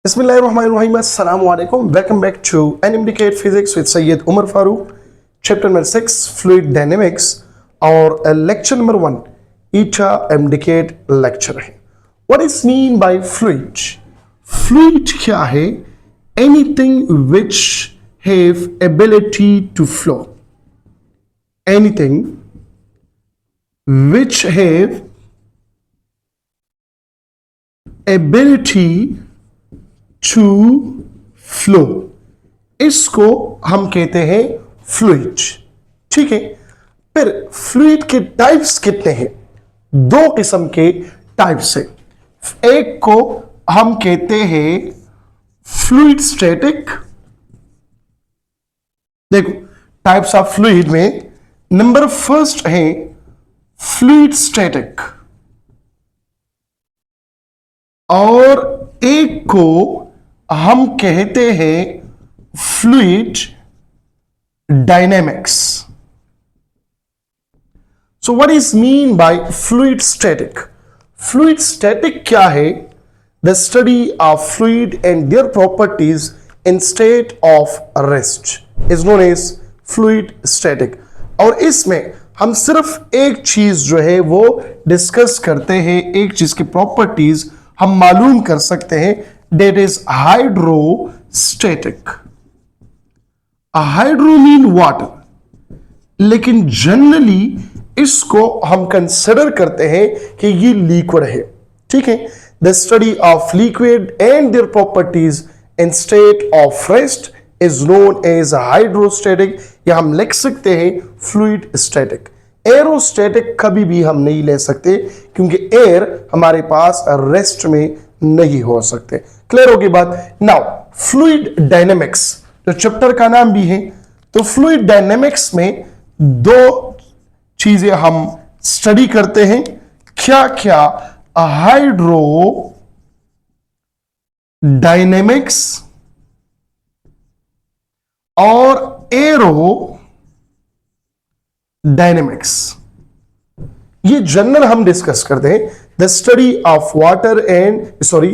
Bismillahirrahmanirrahim. Assalamu alaikum. Welcome back to Indicate Physics with Sayyid Umar Farooq. Chapter number 6, Fluid Dynamics, or lecture number 1, Eta Indicate lecture है. What is mean by fluid? Fluid क्या है? Anything which have ability to flow. Anything which have ability to flow, इसको हम कहते हैं fluid. ठीक है. फिर फ्लूइड के टाइप्स कितने हैं? दो किस्म के टाइप्स हैं. एक को हम कहते हैं फ्लूइड स्टैटिक. देखो टाइप्स ऑफ फ्लूइड में नंबर फर्स्ट है फ्लूइड स्टैटिक, और एक को हम कहते हैं fluid dynamics. So what is mean by fluid static? Fluid static क्या है? The study of fluid and their properties in state of rest is known as fluid static. और इसमें हम सिर्फ एक चीज जो है वो डिस्कस करते हैं, एक चीज की प्रॉपर्टीज हम मालूम कर सकते हैं, that is hydrostatic. Hydro mean water, लेकिन जनरली इसको हम कंसिडर करते हैं कि ये लिक्विड है. ठीक है. The study of liquid and their properties in state of rest is known as hydrostatic, या हम लिख सकते हैं फ्लूइड स्टैटिक. एरोस्टैटिक कभी भी हम नहीं ले सकते क्योंकि एयर हमारे पास रेस्ट में नहीं हो सकते. क्लियर होगी बात? नाउ फ्लूइड डायनेमिक्स जो चैप्टर का नाम भी है, तो फ्लूइड डायनेमिक्स में दो चीजें हम स्टडी करते हैं. क्या क्या? हाइड्रो डायनेमिक्स और एरो डायनेमिक्स. ये जनरल हम डिस्कस करते हैं. The study of water and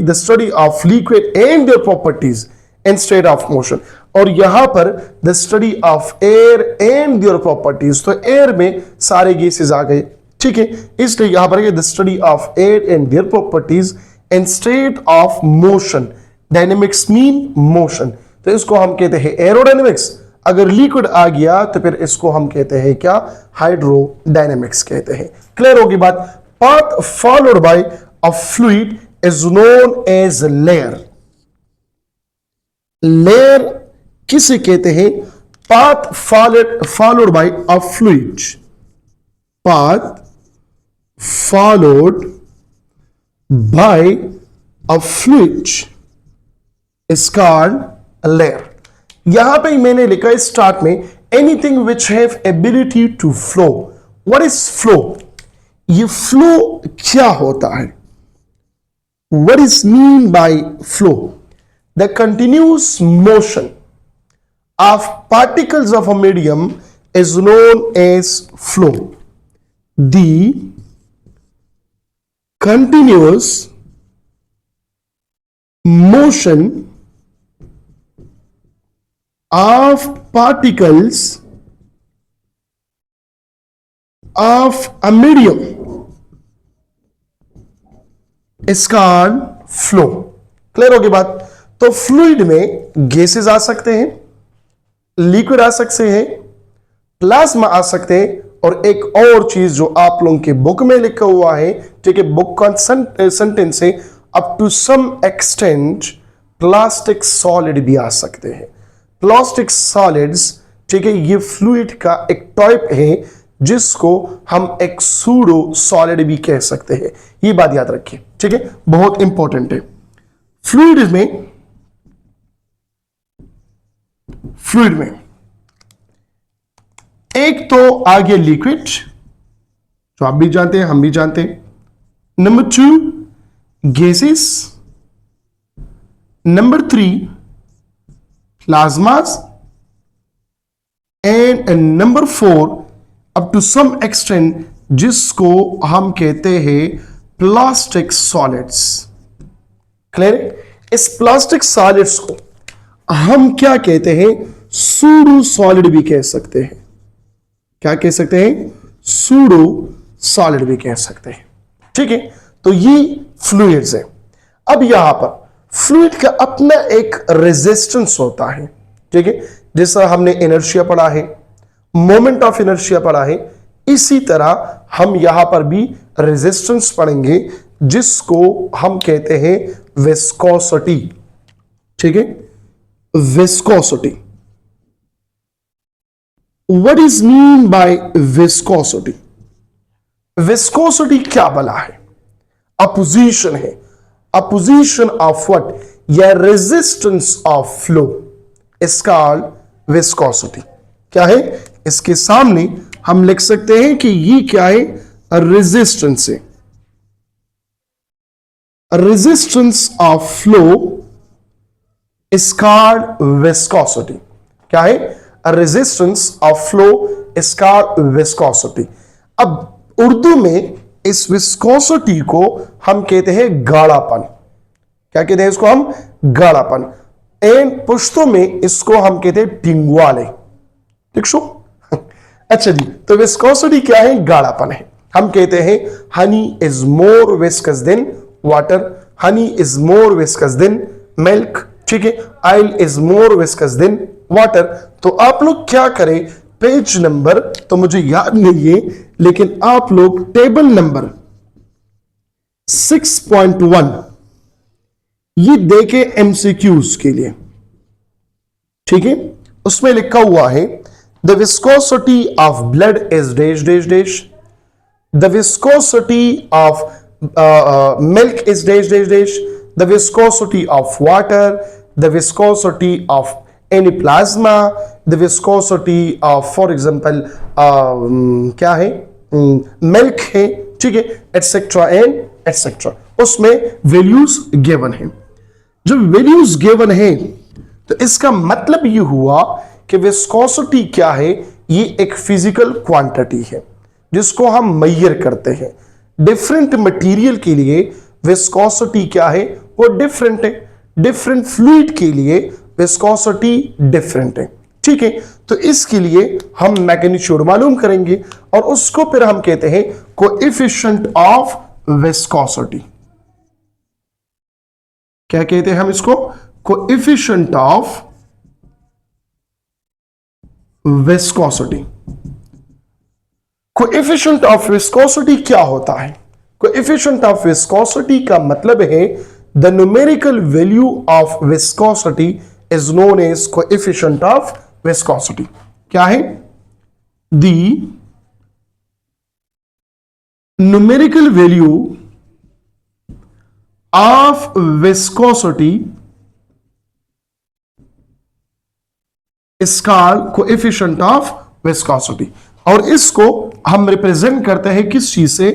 the study of liquid and their properties in state of motion. और यहां पर the study of air and their properties, तो एयर में सारे गैसेस आ गए. ठीक है. इसलिए यहां पर the study of air and their properties in state of motion. Dynamics mean motion, तो इसको हम कहते हैं एरोडायनेमिक्स. अगर लिक्विड आ गया तो फिर इसको हम कहते हैं क्या? हाइड्रोडायनेमिक्स कहते हैं. क्लियर होगी बात? Path followed by a fluid is known as layer. Layer किसे कहते हैं? Path followed by a fluid. Path followed by a fluid is called layer. यहां पे मैंने लिखा है स्टार्ट में anything which have ability to flow. What is flow? ये फ्लो क्या होता है? What is mean by flow? The continuous motion of particles of a medium is known as flow. The continuous motion of particles of a medium is called flow. Clear होगी बात? तो fluid में gases आ सकते हैं, liquid आ सकते हैं, plasma आ सकते हैं, और एक और चीज जो आप लोगों के बुक में लिखा हुआ है, ठीक है, बुक का सेंटेंस है, up to some extent plastic solid भी आ सकते हैं. प्लास्टिक सॉलिड्स, ठीक है, ये फ्लूइड का एक टाइप है जिसको हम एक सूडो सॉलिड भी कह सकते हैं. ये बात याद रखिए. ठीक है, बहुत इंपॉर्टेंट है. फ्लूइड में एक तो आ गया लिक्विड, जो आप भी जानते हैं, हम भी जानते हैं. Number 2 gases. Number 3 plasmas, and number 4 up to some extent जिसको हम कहते हैं प्लास्टिक सॉलिड्स. क्लियर? इस प्लास्टिक सॉलिड्स को हम क्या कहते हैं, सूडो सॉलिड भी कह सकते हैं। क्या कह सकते हैं, सूडो सॉलिड भी कह सकते हैं। ठीक है, तो ये फ्लूइड्स है। अब यहां पर फ्लूइड का अपना एक रेजिस्टेंस होता है। ठीक है, जैसा हमने इनर्शिया पढ़ा है, मोमेंट ऑफ इनर्शिया पढ़ा है, इसी तरह हम यहां पर भी रेजिस्टेंस पढ़ेंगे जिसको हम कहते हैं विस्कोसिटी। ठीक है, viscosity. What is mean bye viscosity? Viscosity क्या बला है? अपोजिशन है, अपोजिशन ऑफ व्हाट, या resistance of flow is called viscosity. क्या है? इसके सामने हम लिख सकते हैं कि ये क्या है, रेजिस्टेंस है। Resistance of flow is called viscosity. क्या है? Resistance of flow is called viscosity. अब उर्दू में इस विस्कोसिटी को हम कहते हैं गाढ़ापन। क्या कहते हैं इसको हम? गाढ़ापन। एंड पुश्तो में इसको हम कहते हैं टिंगवाले। ठीक शो? अच्छा जी, तो विस्कोसिटी क्या है? गाढ़ापन है। हम कहते हैं honey is more viscous than water, honey is more viscous than milk. ठीक है, oil is more viscous than water. तो आप लोग क्या करें, पेज नंबर तो मुझे याद नहीं है, लेकिन आप लोग टेबल नंबर 6.1 ये देखें एमसीक्यूज के लिए। ठीक है, उसमें लिखा हुआ है the viscosity of blood is dash dash dash, the viscosity of milk is dash dash dash, the viscosity of water, the viscosity of any plasma, the viscosity of for example क्या है, मिल्क है। ठीक है, etcetera and etcetera. उसमें values given है। जब values given है तो इसका मतलब ये हुआ कि विस्कोसिटी क्या है, ये एक फिजिकल क्वांटिटी है जिसको हम मेजर करते हैं। डिफरेंट मटेरियल के लिए विस्कोसिटी क्या है, वो डिफरेंट है। डिफरेंट फ्लूइड के लिए विस्कोसिटी डिफरेंट है। ठीक है, तो इसके लिए हम मैग्नीट्यूड मालूम करेंगे और उसको फिर हम कहते हैं कोएफिशिएंट ऑफ विस्कोसिटी। क्या कहते हैं हम इसको? Coefficient of viscosity. Coefficient of viscosity क्या होता है? कोएफिशिएंट ऑफ विस्कोसिटी का मतलब है the numerical value of viscosity is known as coefficient of viscosity. क्या है? The numerical value of viscosity is called coefficient of viscosity. और इसको हम रिप्रेजेंट करते हैं किस चीज से?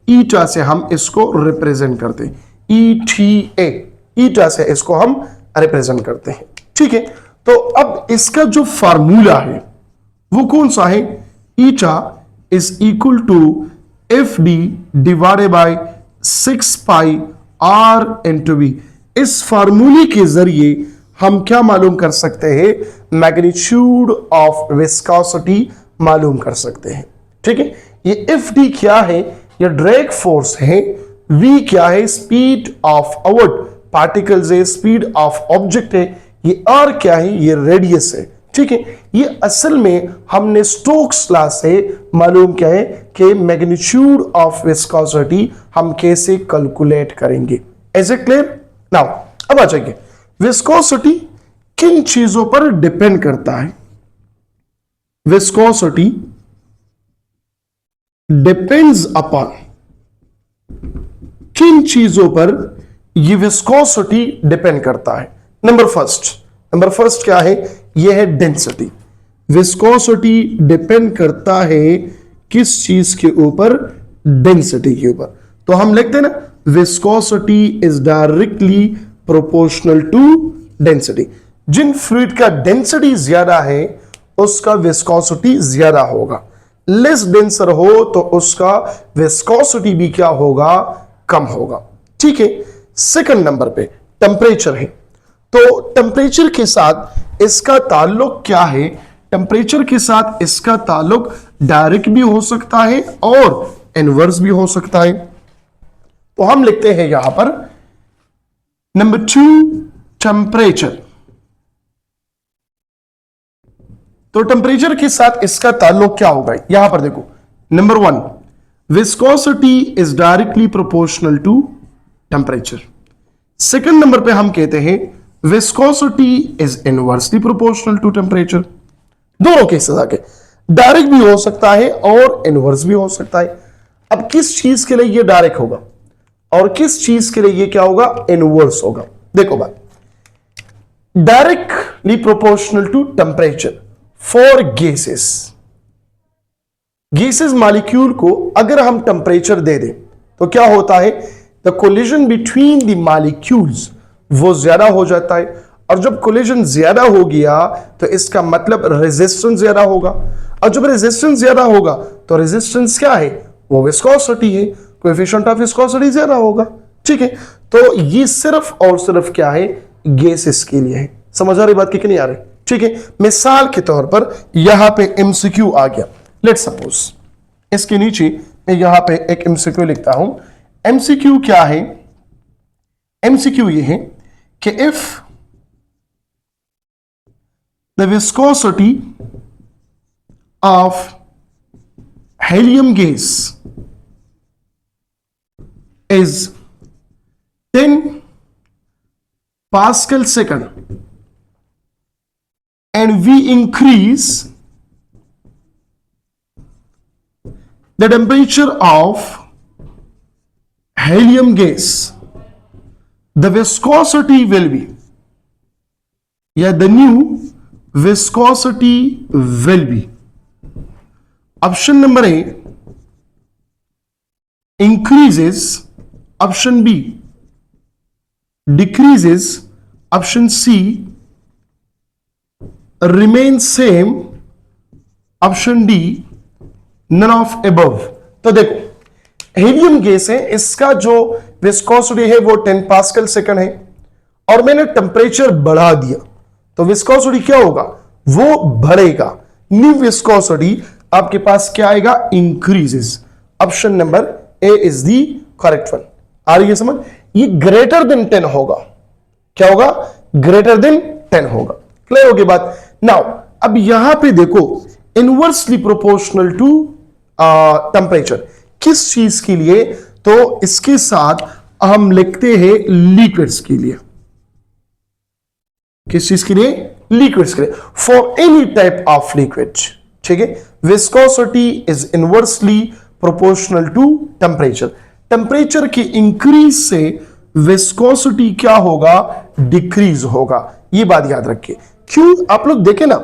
ईटा से हम इसको रिप्रेजेंट करते हैं। ETA, ईटा से इसको हम रिप्रेजेंट करते हैं। ठीक है, तो अब इसका जो फार्मूला है वो कौन सा है? Eta is equal to FD divided by 6 pi R into V। इस फार्मूले के जरिए हम क्या मालूम कर सकते हैं? मैग्नीट्यूड ऑफ विस्कोसिटी मालूम कर सकते हैं। ठीक है, ये FD क्या है? ये ड्रैग फोर्स है। V क्या है? स्पीड ऑफ आउट पार्टिकल्स है, स्पीड ऑफ ऑब्जेक्ट है। ये R क्या है? ये रेडियस है। ठीक है, ये असल में हमने स्टोक्स लॉ से मालूम क्या है कि मैग्नीट्यूड ऑफ विस्कोसिटी हम कैसे कैलकुलेट करेंगे। Is it clear? नाउ अब आ जाइए, विस्कोसिटी किन चीजों पर डिपेंड करता है? विस्कोसिटी डिपेंड्स अपॉन किन चीजों पर ये विस्कोसिटी डिपेंड करता है? नंबर फर्स्ट क्या है? यह है डेंसिटी। विस्कोसिटी डिपेंड करता है किस चीज के ऊपर? डेंसिटी के ऊपर। तो हम लिखते हैं ना, viscosity is directly proportional to density. जिन फ्लूइड का डेंसिटी ज्यादा है उसका विस्कोसिटी ज्यादा होगा, लेस डेंसर हो तो उसका विस्कोसिटी भी क्या होगा? कम होगा। ठीक है, सेकंड नंबर पे टेम्परेचर है। तो टेम्परेचर के साथ इसका ताल्लुक क्या है? टेम्परेचर के साथ इसका ताल्लुक डायरेक्ट भी हो सकता है और इनवर्स भी हो सकता है। तो हम लिखते हैं यहां पर नंबर 2 टेम्परेचर। तो टेम्परेचर के साथ इसका ताल्लुक क्या होगा? यहां पर देखो, number 1 viscosity is directly proportional to temperature. Second number पे हम कहते हैं viscosity is inversely proportional to temperature. दोनों केसेस आके डायरेक्ट भी हो सकता है और इनवर्स भी हो सकता है। अब किस चीज के लिए ये डायरेक्ट होगा और किस चीज के लिए ये क्या होगा? इनवर्स होगा। देखो बात, directly proportional to temperature for gases. Gases molecule को अगर हम टेम्परेचर दे दें तो क्या होता है? The collision between the molecules वो ज्यादा हो जाता है, और जब कोलिजन ज्यादा हो गया तो इसका मतलब रेजिस्टेंस ज्यादा होगा, और जब रेजिस्टेंस ज्यादा होगा तो रेजिस्टेंस क्या है? वो विस्कोसिटी है, कोएफिशिएंट ऑफ विस्कोसिटी ज्यादा होगा। ठीक है, तो ये सिर्फ और सिर्फ क्या है? गैसेस के लिए है। समझ आ रही बात कि नहीं आ रही? ठीक है, मिसाल के तौर पर यहां पे एमसीक्यू आ गया। लेट सपोज इसके नीचे मैं यहां पे एक एमसीक्यू लिखता हूं। एमसीक्यू क्या है? एमसीक्यू ये है कि if the viscosity of helium gas is 10 Pascal second and we increase the temperature of helium gas, the viscosity will be, the new viscosity will be, option number A increases, option B decreases, option C remain same, option D none of above. तो देखो helium gas है, इसका जो viscosity है वो 10 pascal second है, और मैंने टेम्परेचर बढ़ा दिया तो विस्कोसिटी क्या होगा? वो बढ़ेगा। न्यू विस्कोसिटी आपके पास क्या आएगा? Increases. Option number A is the correct one. आ रही है समझ? ये ग्रेटर देन 10 होगा। क्या होगा? ग्रेटर देन 10 होगा। क्लियर होगी बात? नाउ अब यहां पे देखो इनवर्सली प्रोपोर्शनल टू टेम्परेचर किस चीज के लिए? तो इसके साथ हम लिखते हैं लिक्विड्स के लिए। किस चीज के लिए? लिक्विड्स के लिए। For any type of liquid, ठीक है, viscosity is inversely proportional to temperature. Temperature के इंक्रीज से विस्कोसिटी क्या होगा? डिक्रीज होगा। ये बात याद रखिए। क्यों? आप लोग देखें ना,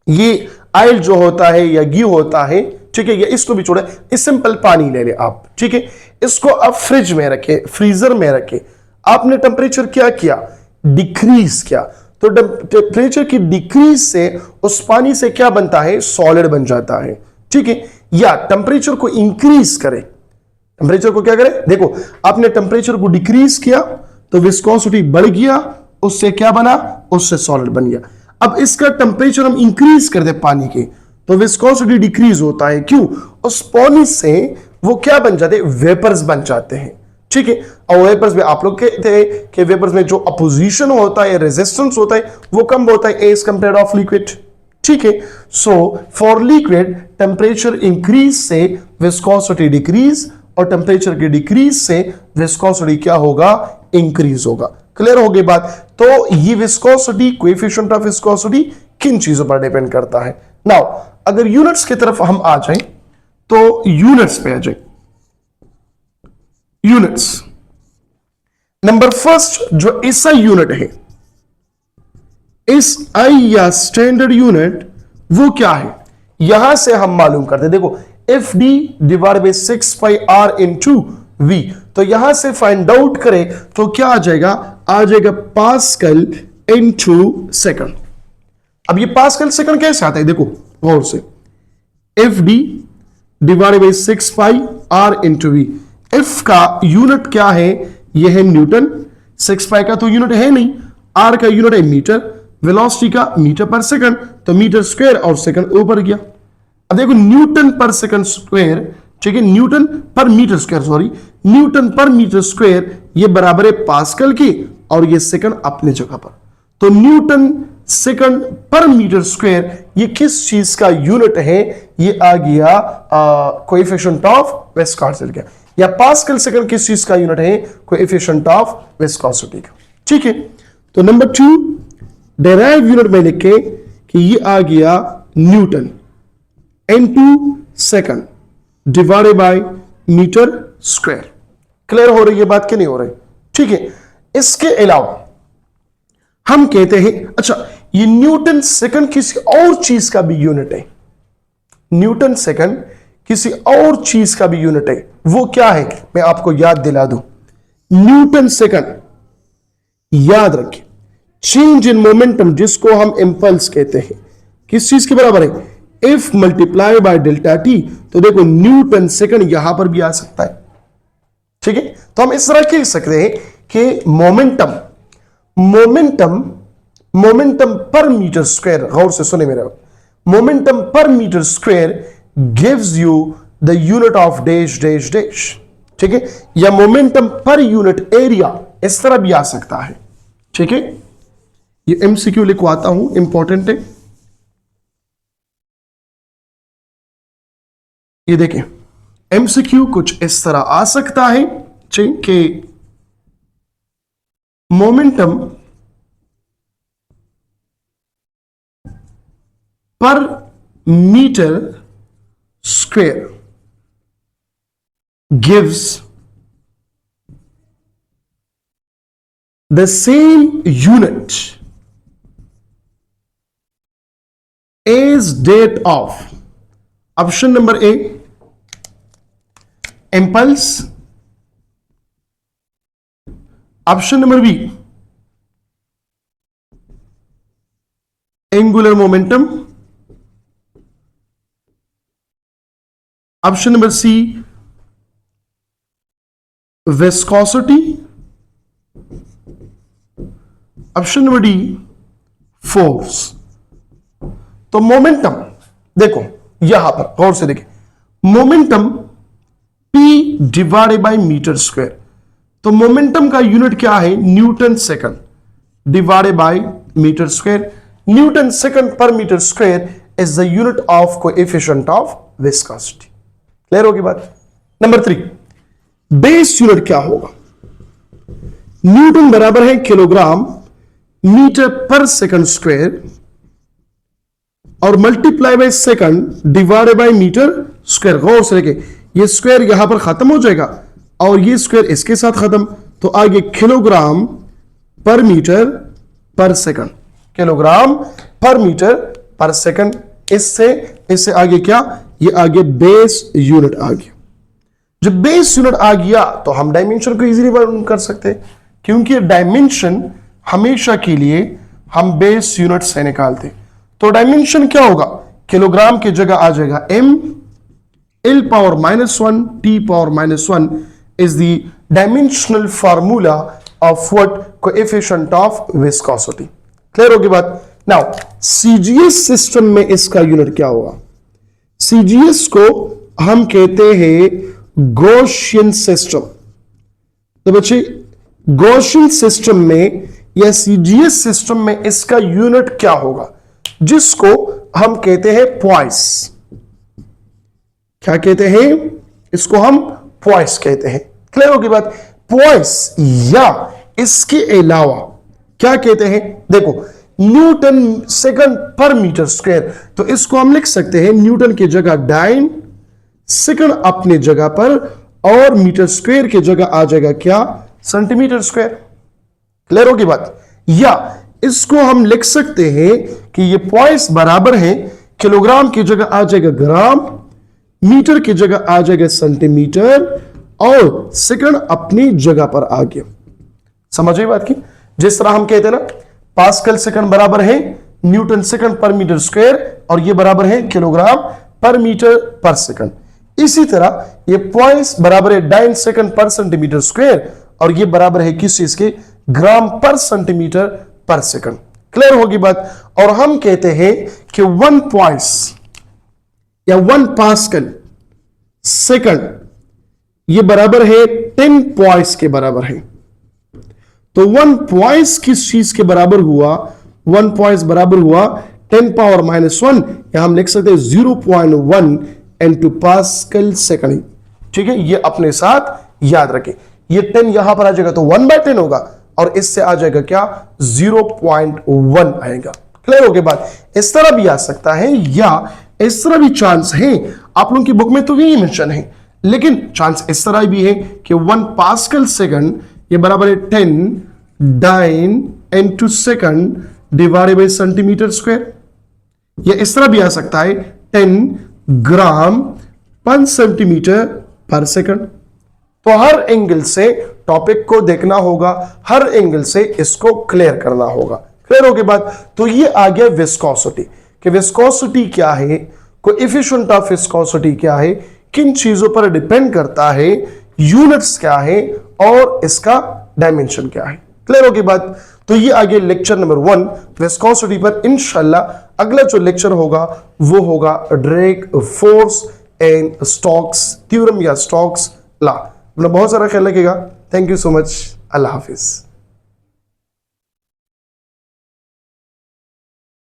ये ऑयल जो होता है या घी होता है, ठीक है, या इसको भी छोड़े, इस सिंपल पानी ले ले आप, ठीक है, इसको आप फ्रिज में रखे, फ्रीजर में रखे, आपने टेम्परेचर क्या किया? डिक्रीज किया। तो टेम्परेचर की डिक्रीज से उस पानी से क्या बनता है? सॉलिड बन जाता है। ठीक है, या टेम्परेचर को इंक्रीज करें, टेम्परेचर को क्या करें? देखो आपने टेम्परेचर को डिक्रीज किया तो विस्कोसिटी बढ़ गया, उससे क्या बना? उससे सॉलिड बन गया। अब इसका टेम्परेचर हम इंक्रीज कर दे पानी के तो विस्कोसिटी डिक्रीज होता है। क्यों? उस पानी से वो क्या बन जाते हैं? वेपर्स बन जाते हैं। ठीक है, और वेपर्स में आप लोग कहते हैं कि वेपर्स में जो अपोजिशन होता है, रेजिस्टेंस होता है, वो कम होता है एज कंपेयर ऑफ लिक्विड। ठीक है, so for liquid temperature increase से विस्कोसिटी डिक्रीज, और टेम्परेचर के डिक्रीज से विस्कोसिटी क्या होगा? इंक्रीज होगा। क्लियर हो गई बात? तो ये विस्कोसिटी, कोएफिशिएंट ऑफ विस्कोसिटी किन चीजों पर डिपेंड करता है? नाउ अगर यूनिट्स की तरफ हम आ जाएं तो यूनिट्स पे आ जाए। यूनिट्स नंबर फर्स्ट जो एसआई यूनिट है, एसआई या स्टैंडर्ड यूनिट, वो क्या है? यहां से हम मालूम करते हैं। देखो F D divide by 6 pi R into V, तो यहां से फाइंड आउट करें तो क्या आ जाएगा? आ जाएगा पास्कल इंटू सेकंड। अब ये पास्कल सेकंड कैसे आता है? देखो गौर से, F D divide by 6 pi R into V. F का यूनिट क्या है? यह है न्यूटन, 6 पाई का तो यूनिट है नहीं, आर का यूनिट है मीटर, वेलोसिटी का मीटर पर सेकंड, तो मीटर स्क्वायर और सेकंड ऊपर गया। अब देखो न्यूटन पर सेकंड स्क्वायर, ठीक है, न्यूटन पर मीटर स्क्वायर, सॉरी, न्यूटन पर मीटर स्क्वायर ये बराबर है पास्कल की, और ये सेकंड अपने जगह पर। तो न्यूटन सेकंड पर मीटर स्क्वायर ये किस चीज का यूनिट है? ये आ गया कोएफिशिएंट ऑफ विस्कोसिटी का। या पास्कल सेकंड किस चीज का यूनिट है? कोएफिशिएंट ऑफ विस्कोसिटी का। ठीक है, तो नंबर 2 डेराइव यूनिट में लिखे कि ये आ गया newton N2 second divided by metre square. Clear हो रही है बात कि नहीं हो रही? ठीक है, इसके अलावा हम कहते हैं, अच्छा ये न्यूटन सेकंड किसी और चीज का भी यूनिट है, न्यूटन सेकंड किसी और चीज का भी यूनिट है। वो क्या है? मैं आपको याद दिला दूं। न्यूटन सेकंड, याद रखिए, चेंज इन मोमेंटम जिसको हम इंपल्स कहते हैं, किस चीज के बराबर है? If multiply by delta T. तो देखो न्यूटन सेकंड यहां पर भी आ सकता है। ठीक है, तो हम इस तरह कह सकते हैं कि मोमेंटम पर मीटर स्क्वायर, गौर से सुने मेरा, मोमेंटम पर metre square gives you the unit of dash dash dash. ठीक है, या मोमेंटम पर यूनिट एरिया, इस तरह भी आ सकता है। ठीक है, ये एमसीक्यू लिखवाता हूं, इंपॉर्टेंट है। ये देखें, एमसीक्यू कुछ इस तरह आ सकता है कि मोमेंटम पर metre square gives the same unit as that of, option number A impulse, option number B angular momentum, option number C viscosity, option number D force. तो मोमेंटम देखो यहां पर गौर से देखें, momentum P divided by metre square. तो momentum का unit क्या है? Newton second divided by metre square. Newton second पर metre square is the unit of coefficient of viscosity. Clear होगी बात? नंबर 3 बेस यूनिट क्या होगा? न्यूटन बराबर है किलोग्राम मीटर पर सेकंड स्क्वायर और multiply by second divided by metre square. गौर से देखें, ये स्क्वायर यहां पर खत्म हो जाएगा और ये स्क्वायर इसके साथ खत्म, तो आगे किलोग्राम पर मीटर पर सेकंड, किलोग्राम पर मीटर पर सेकंड। इससे आगे क्या? ये आगे बेस यूनिट आ गया। जब बेस यूनिट आ गया तो हम डायमेंशन को इजीली मालूम कर सकते हैं, क्योंकि डायमेंशन हमेशा के लिए हम बेस यूनिट से निकालते। तो डायमेंशन क्या होगा? किलोग्राम की जगह आ जाएगा m, L power -1 T power -1 is the dimensional formula of what? Coefficient of viscosity. Clear होगी बात? नाउ CGS सिस्टम में इसका यूनिट क्या होगा? CGS को हम कहते हैं गॉसियन सिस्टम। तो बच्चे गॉसियन सिस्टम में या CGS सिस्टम में इसका यूनिट क्या होगा? जिसको हम कहते हैं पॉइस। क्या कहते हैं? इसको हम पॉइस कहते हैं। क्लियर होगी बात? पॉइस या इसके अलावा क्या कहते हैं? देखो न्यूटन सेकंड पर मीटर स्क्वायर, तो इसको हम लिख सकते हैं न्यूटन की जगह डाइन, सेकंड अपने जगह पर, और मीटर स्क्वायर की जगह आ जाएगा क्या? Centimetre square. क्लियर होगी बात? या इसको हम लिख सकते हैं कि ये पॉइस बराबर है किलोग्राम की जगह आ जाएगा ग्राम, मीटर की जगह आ जाएगा सेंटीमीटर, और सेकंड अपनी जगह पर आ गया। समझिए बात की? जिस तरह हम कहते हैं ना, पास्कल सेकंड बराबर है न्यूटन सेकंड पर मीटर स्क्वायर, और ये बराबर है किलोग्राम पर मीटर पर सेकंड। इसी तरह ये पॉइस बराबर है डाइन सेकंड पर सेंटीमीटर स्क्वायर, और ये बराबर है किस चीज के? ग्राम पर सेंटीमीटर पर सेकंड। क्लियर होगी बात। और हम कहते हैं कि 1 पॉइस या 1 पास्कल सेकंड ये बराबर है 10 पॉइस के बराबर है। तो 1 पॉइस किस चीज के बराबर हुआ? 1 पॉइस बराबर हुआ 10 पावर -1, या हम लिख सकते हैं 0.1 into पास्कल सेकंड। ठीक है, ये अपने साथ याद रखें। ये 10 यहां पर आ जाएगा तो 1/10 होगा, और इससे आ जाएगा क्या? 0.1 आएगा। क्लियर हो गई बात। इस तरह भी आ सकता है, या इस तरह भी चांस है। आप लोगों की बुक में तो यही मेंशन है, लेकिन चांस इस तरह भी है कि 1 पास्कल सेकंड ये बराबर है 10 dyne into second divided by centimetre square. या इस तरह भी आ सकता है 10 ग्राम पर सेंटीमीटर पर सेकंड। तो हर एंगल से टॉपिक को देखना होगा, हर एंगल से इसको क्लियर करना होगा। क्लियर हो गई बात। तो ये आ गया विस्कोसिटी, कि विस्कोसिटी क्या है, कोएफिशिएंट ऑफ विस्कोसिटी क्या है, किन चीजों पर डिपेंड करता है, यूनिट्स क्या है, और इसका डायमेंशन क्या है। क्लियर हो गई बात। तो ये आ गया लेक्चर नंबर 1 विस्कोसिटी पर। इंशाल्लाह अगला जो लेक्चर होगा वो होगा drag force and Stokes theorem या स्टोक्स लॉ। अपना बहुत सारा ख्याल रखिएगा। Thank you so much. Allah Hafiz.